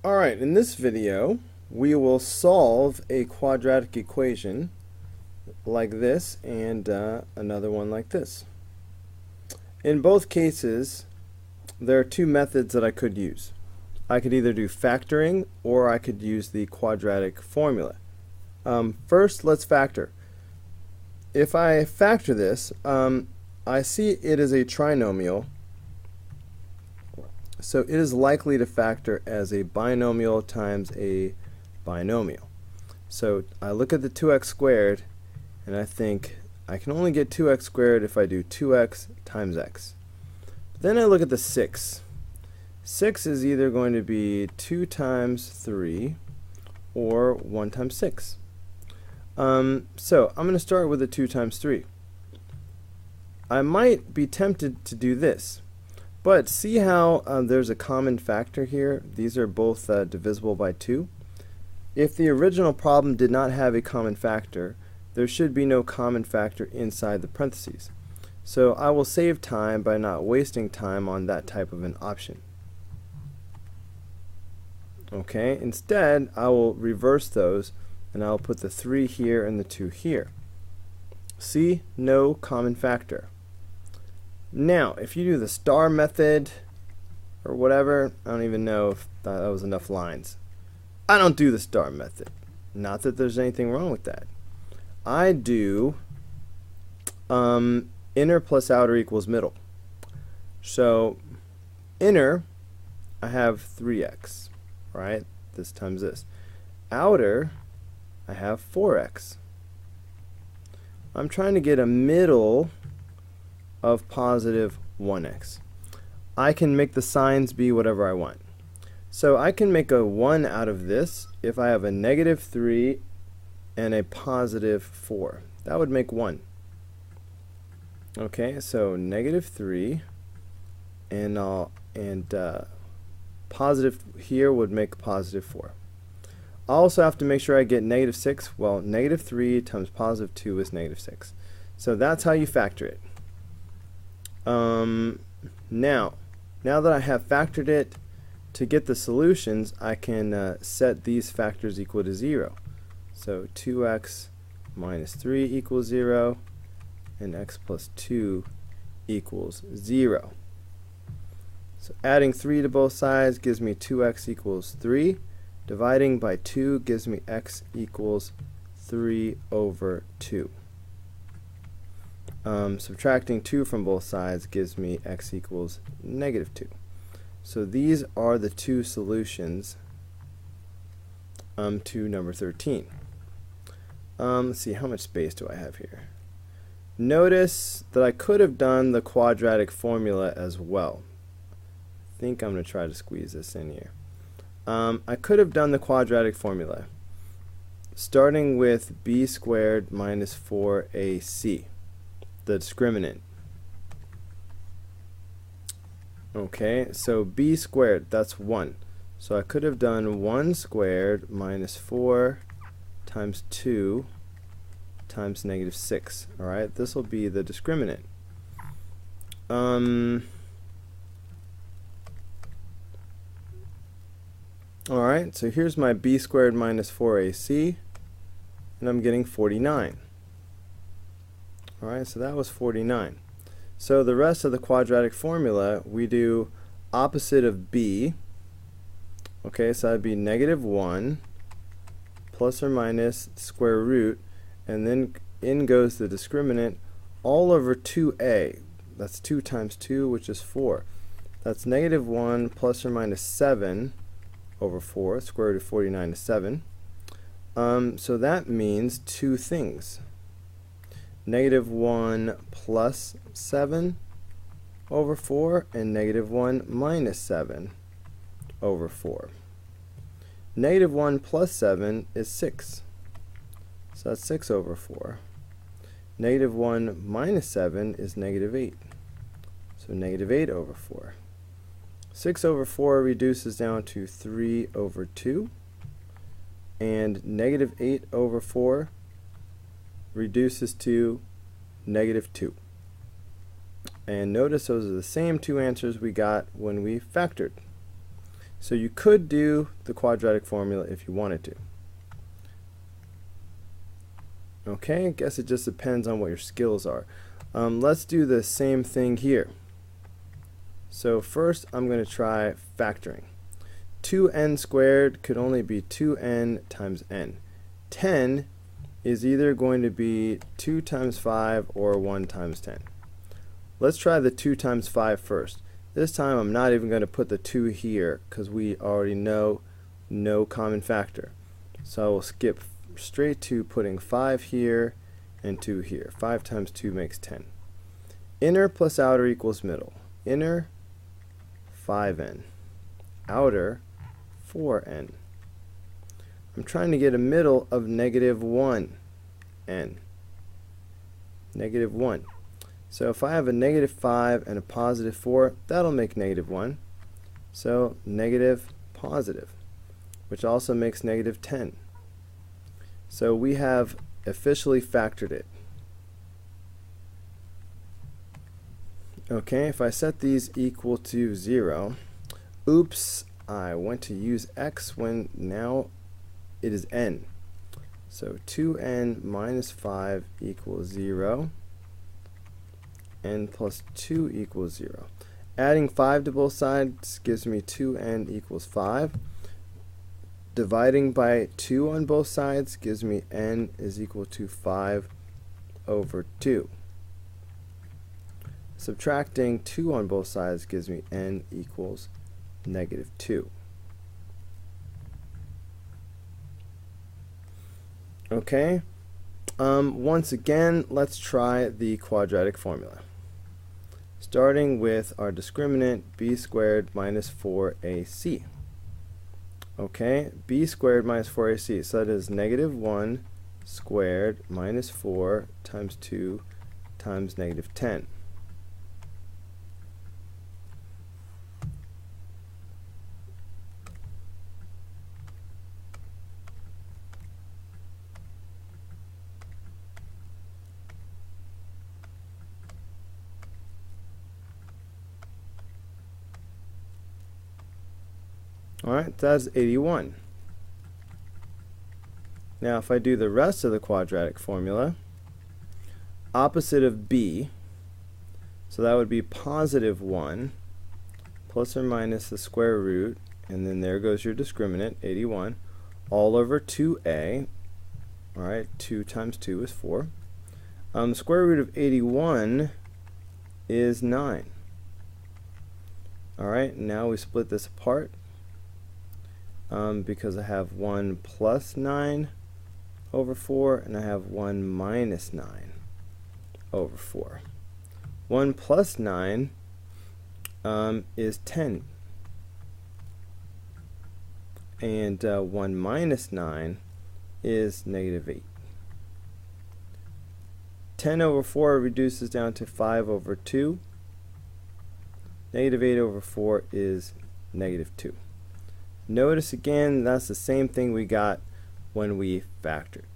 Alright, in this video we will solve a quadratic equation like this and another one like this. In both cases there are two methods that I could use. I could either do factoring or I could use the quadratic formula. First, let's factor. If I factor this, I see it is a trinomial, so it is likely to factor as a binomial times a binomial. So I look at the 2x squared and I think I can only get 2x squared if I do 2x times x. Then I look at the 6. 6 is either going to be 2 times 3 or 1 times 6. So I'm going to start with the 2 times 3. I might be tempted to do this, but see how there's a common factor here? These are both divisible by 2. If the original problem did not have a common factor, there should be no common factor inside the parentheses. So I will save time by not wasting time on that type of an option. Okay, instead I will reverse those and I'll put the 3 here and the 2 here. See, no common factor. Now, if you do the star method or whatever, I don't even know if that was enough lines. I don't do the star method. Not that there's anything wrong with that. I do inner plus outer equals middle. So inner, I have 3x, right? This times this. Outer, I have 4x. I'm trying to get a middle of positive 1x. I can make the signs be whatever I want. So I can make a 1 out of this if I have a negative 3 and a positive 4. That would make 1. Okay, so negative 3 and positive here would make positive 4. I also have to make sure I get negative 6. Well, negative 3 times positive 2 is negative 6. So that's how you factor it. Now that I have factored it, to get the solutions, I can set these factors equal to 0. So 2x minus 3 equals 0, and x plus 2 equals 0. So adding 3 to both sides gives me 2x equals 3. Dividing by 2 gives me x equals 3 over 2. Subtracting 2 from both sides gives me x equals negative 2. So these are the two solutions to number 13. Let's see, how much space do I have here? Notice that I could have done the quadratic formula as well. I think I'm going to try to squeeze this in here. I could have done the quadratic formula starting with b squared minus 4ac, the discriminant. Okay, so b squared, that's 1. So I could have done 1 squared minus 4 times 2 times negative 6. Alright, this will be the discriminant. Alright, so here's my b squared minus 4ac, and I'm getting 49. Alright, so that was 49. So the rest of the quadratic formula, we do opposite of b. Okay, so that'd be negative 1 plus or minus square root, and then in goes the discriminant all over 2a. That's 2 times 2, which is 4. That's negative 1 plus or minus 7 over 4. Square root of 49 is 7. So that means two things. Negative 1 plus 7 over 4 and negative 1 minus 7 over 4. Negative 1 plus 7 is 6. So that's 6 over 4. Negative 1 minus 7 is negative 8. So negative 8 over 4. 6 over 4 reduces down to 3 over 2. And negative 8 over 4 reduces to negative 2. And notice those are the same two answers we got when we factored. So you could do the quadratic formula if you wanted to. Okay, I guess it just depends on what your skills are. Let's do the same thing here. So first I'm going to try factoring. 2n squared could only be 2n times n. 10 is either going to be 2 times 5 or 1 times 10. Let's try the 2 times 5 first. This time I'm not even going to put the 2 here because we already know no common factor. So I will skip straight to putting 5 here and 2 here. 5 times 2 makes 10. Inner plus outer equals middle. Inner, 5n. Outer, 4n. I'm trying to get a middle of negative 1n. Negative 1. So if I have a negative 5 and a positive 4, that'll make negative 1. So negative, positive, which also makes negative 10. So we have officially factored it. Okay, if I set these equal to 0, oops, I went to use x when now it is n. So 2n minus 5 equals 0. N plus 2 equals 0. Adding 5 to both sides gives me 2n equals 5. Dividing by 2 on both sides gives me n is equal to 5 over 2. Subtracting 2 on both sides gives me n equals negative 2. Okay, once again, let's try the quadratic formula. Starting with our discriminant b squared minus 4ac. Okay, b squared minus 4ac, so that is negative 1 squared minus 4 times 2 times negative 10. Alright, that's 81. Now if I do the rest of the quadratic formula, opposite of b, so that would be positive 1 plus or minus the square root, and then there goes your discriminant, 81, all over 2a. Alright, 2 times 2 is 4. The square root of 81 is 9. Alright, now we split this apart. Because I have 1 plus 9 over 4 and I have 1 minus 9 over 4. 1 plus 9 is 10, and 1 minus 9 is negative 8. 10 over 4 reduces down to 5 over 2. Negative 8 over 4 is negative 2. Notice again, that's the same thing we got when we factored.